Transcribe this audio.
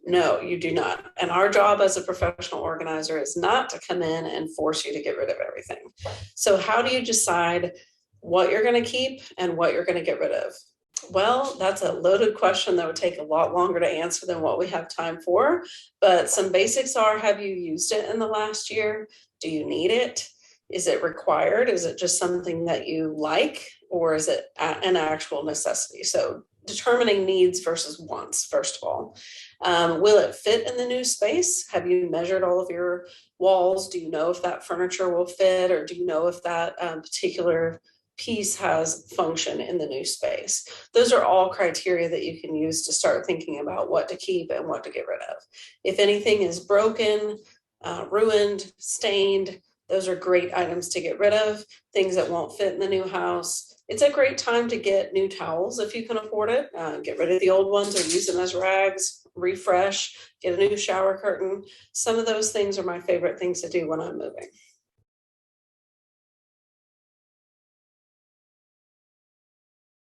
No, you do not. And our job as a professional organizer is not to come in and force you to get rid of everything. So, how do you decide what you're going to keep and what you're going to get rid of? Well, that's a loaded question that would take a lot longer to answer than what we have time for. But some basics are: have you used it in the last year? Do you need it? Is it required? Is it just something that you like? Or is it an actual necessity? So, determining needs versus wants, first of all. Will it fit in the new space? Have you measured all of your walls? Do you know if that furniture will fit, or do you know if that particular piece has function in the new space? Those are all criteria that you can use to start thinking about what to keep and what to get rid of. If anything is broken, ruined, stained, those are great items to get rid of. Things that won't fit in the new house. It's a great time to get new towels if you can afford it. Get rid of the old ones or use them as rags, refresh, get a new shower curtain. Some of those things are my favorite things to do when I'm moving.